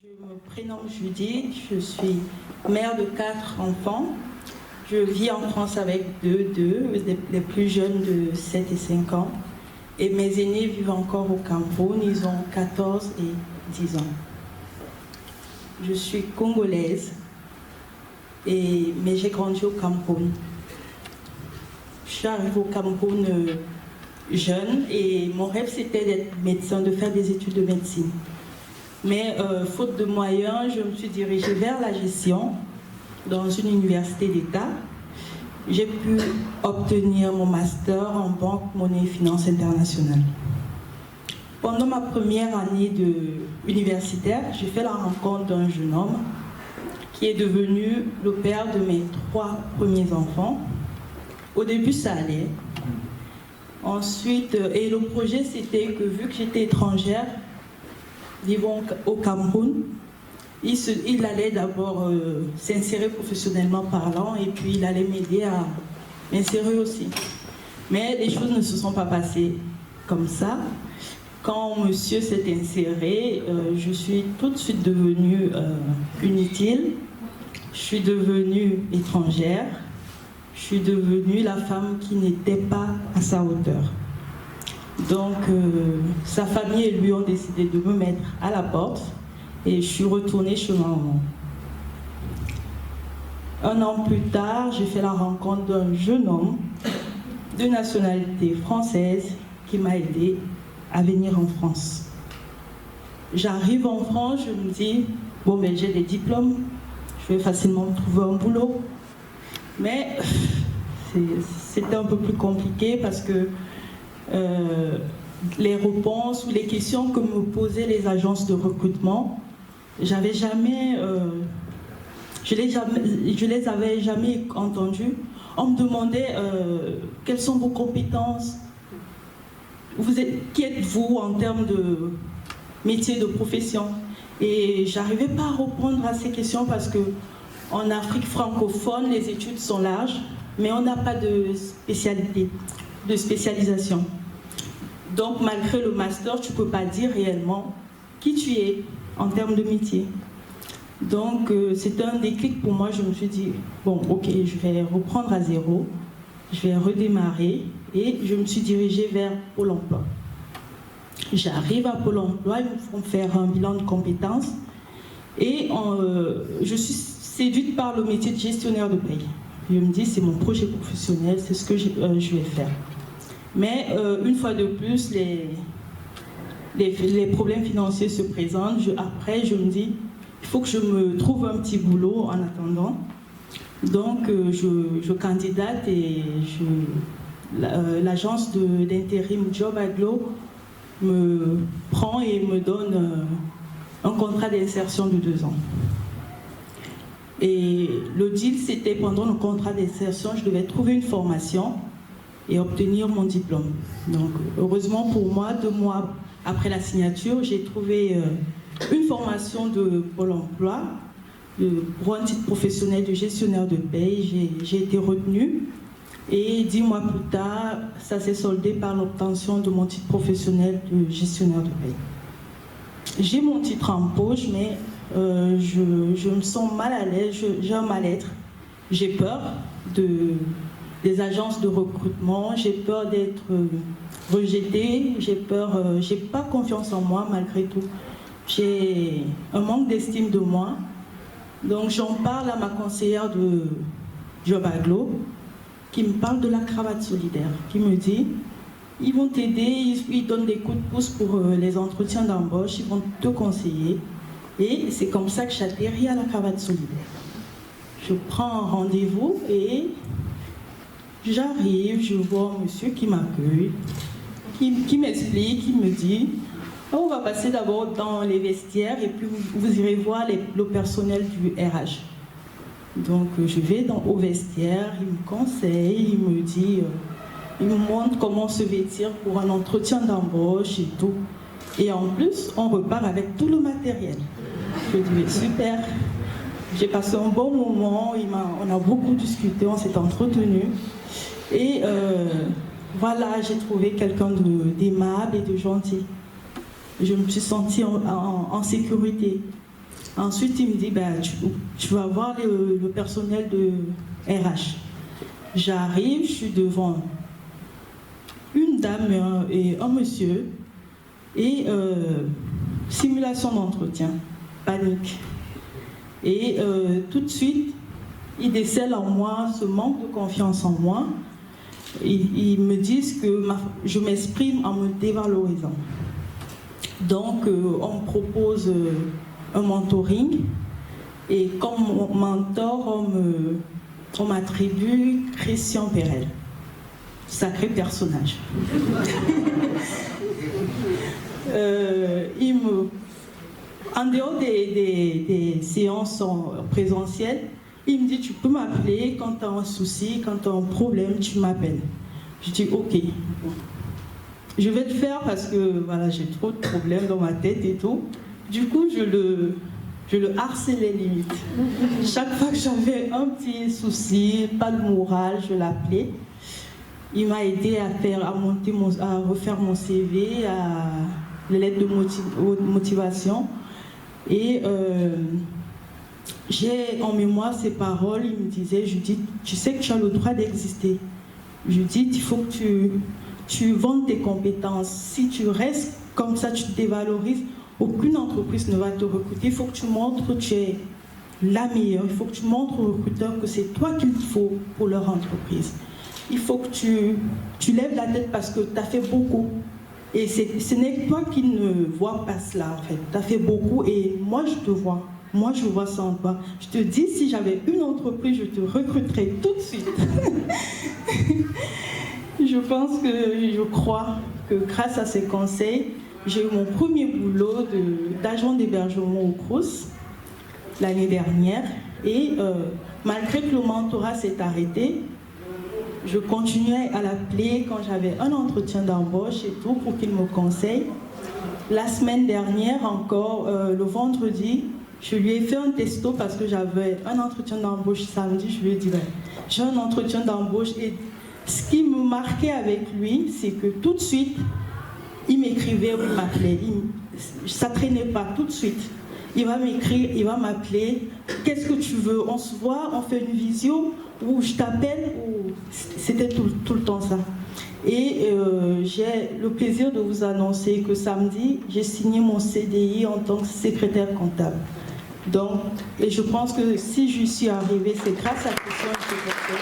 Je me prénomme Judith, je suis mère de 4 enfants. Je vis en France avec deux, les plus jeunes de 7 et 5 ans. Et mes aînés vivent encore au Cameroun, ils ont 14 et 10 ans. Je suis congolaise, mais j'ai grandi au Cameroun. Je suis arrivée au Cameroun jeune et mon rêve c'était d'être médecin, de faire des études de médecine. Mais faute de moyens, je me suis dirigée vers la gestion dans une université d'État. J'ai pu obtenir mon master en banque, monnaie et finances internationales. Pendant ma première année universitaire, j'ai fait la rencontre d'un jeune homme qui est devenu le père de mes 3 premiers enfants. Au début, ça allait. Ensuite, et le projet, c'était que vu que j'étais étrangère, vivant au Cameroun, il allait d'abord s'insérer professionnellement parlant et puis il allait m'aider à m'insérer aussi. Mais les choses ne se sont pas passées comme ça. Quand monsieur s'est inséré, je suis tout de suite devenue inutile, je suis devenue étrangère, je suis devenue la femme qui n'était pas à sa hauteur. Donc, sa famille et lui ont décidé de me mettre à la porte et je suis retournée chez ma maman. 1 an plus tard, j'ai fait la rencontre d'un jeune homme de nationalité française qui m'a aidée à venir en France. J'arrive en France, je me dis, bon, ben, j'ai des diplômes, je vais facilement trouver un boulot. Mais c'était un peu plus compliqué parce que les réponses ou les questions que me posaient les agences de recrutement, je les avais jamais entendues. On me demandait quelles sont vos compétences, qui êtes-vous en termes de métier, de profession. Et j'arrivais pas à répondre à ces questions parce que en Afrique francophone, les études sont larges, mais on n'a pas de spécialité, de spécialisation. Donc, malgré le master, tu ne peux pas dire réellement qui tu es en termes de métier. Donc, c'était un déclic pour moi. Je me suis dit, bon, ok, je vais reprendre à zéro, je vais redémarrer et je me suis dirigée vers Pôle emploi. J'arrive à Pôle emploi, ils me font faire un bilan de compétences et je suis séduite par le métier de gestionnaire de paye. Je me dis, c'est mon projet professionnel, c'est ce que je vais faire. Mais une fois de plus, les problèmes financiers se présentent. Après, je me dis, il faut que je me trouve un petit boulot en attendant. Donc, je candidate et l'agence d'intérim Job Aglo me prend et me donne un contrat d'insertion de 2 ans. Et le deal, c'était pendant le contrat d'insertion, je devais trouver une formation et obtenir mon diplôme. Donc, heureusement pour moi, 2 mois après la signature, j'ai trouvé une formation de Pôle emploi pour un titre professionnel de gestionnaire de paye. J'ai été retenue et 10 mois plus tard, ça s'est soldé par l'obtention de mon titre professionnel de gestionnaire de paye. J'ai mon titre en poche, mais je me sens mal à l'aise, j'ai un mal-être. J'ai peur des agences de recrutement, j'ai peur d'être rejetée, j'ai pas confiance en moi malgré tout. J'ai un manque d'estime de moi. Donc j'en parle à ma conseillère de Job Aglo, qui me parle de la cravate solidaire, qui me dit, ils vont t'aider, ils donnent des coups de pouce pour les entretiens d'embauche, ils vont te conseiller. Et c'est comme ça que j'atterris à la cravate solidaire. Je prends un rendez-vous et j'arrive, je vois un monsieur qui m'accueille, qui m'explique, qui me dit, on va passer d'abord dans les vestiaires et puis vous irez voir le personnel du RH. Donc je vais au vestiaire, il me conseille, il me dit, il me montre comment se vêtir pour un entretien d'embauche et tout. Et en plus, on repart avec tout le matériel. Je dis, super. J'ai passé un bon moment, on a beaucoup discuté, on s'est entretenu. Et voilà, j'ai trouvé quelqu'un d'aimable et de gentil. Je me suis sentie en sécurité. Ensuite, il me dit, ben, tu vas voir le personnel de RH. J'arrive, je suis devant une dame et un monsieur, et simulation d'entretien, panique. Et tout de suite, ils décèlent en moi ce manque de confiance en moi. Ils me disent que je m'exprime en me dévalorisant. Donc, on me propose un mentoring. Et comme mentor, on m'attribue Christian Perel. Sacré personnage. En dehors des séances présentielles, il me dit, tu peux m'appeler quand tu as un souci, quand tu as un problème, tu m'appelles. Je dis, ok, je vais le faire parce que voilà, j'ai trop de problèmes dans ma tête et tout. Du coup, je le harcelais limite. Chaque fois que j'avais un petit souci, pas de morale, je l'appelais. Il m'a aidé à refaire mon CV, les lettres de motivation. Et j'ai en mémoire ces paroles. Il me disait, Judith, tu sais que tu as le droit d'exister. Judith, il faut que tu vendes tes compétences. Si tu restes comme ça, tu te dévalorises, aucune entreprise ne va te recruter. Il faut que tu montres que tu es la meilleure. Il faut que tu montres aux recruteurs que c'est toi qu'il faut pour leur entreprise. Il faut que tu lèves la tête parce que tu as fait beaucoup. Et ce n'est que toi qui ne vois pas cela, en fait. Tu as fait beaucoup et moi, je te vois. Moi, je vois ça en toi. Je te dis, si j'avais une entreprise, je te recruterais tout de suite. Je crois que grâce à ces conseils, j'ai eu mon premier boulot d'agent d'hébergement au Crous l'année dernière. Et malgré que le mentorat s'est arrêté, je continuais à l'appeler quand j'avais un entretien d'embauche et tout pour qu'il me conseille. La semaine dernière encore, le vendredi, je lui ai fait un testo parce que j'avais un entretien d'embauche samedi. Je lui ai dit, ben, j'ai un entretien d'embauche. Et ce qui me marquait avec lui, c'est que tout de suite, il m'écrivait ou il m'appelait. Ça ne traînait pas tout de suite. Il va m'écrire, il va m'appeler. Qu'est-ce que tu veux? On se voit, on fait une visio, ou je t'appelle, ou c'était tout le temps ça. Et j'ai le plaisir de vous annoncer que samedi, j'ai signé mon CDI en tant que secrétaire comptable. Donc, et je pense que si je suis arrivée, c'est grâce à Christian Perel.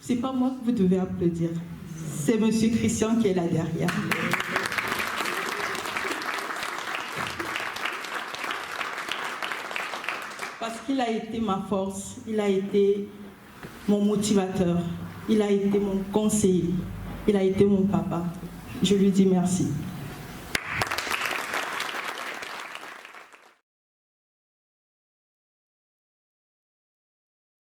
C'est pas moi que vous devez applaudir, c'est Monsieur Christian qui est là derrière. Parce qu'il a été ma force, il a été mon motivateur, il a été mon conseiller, il a été mon papa. Je lui dis merci.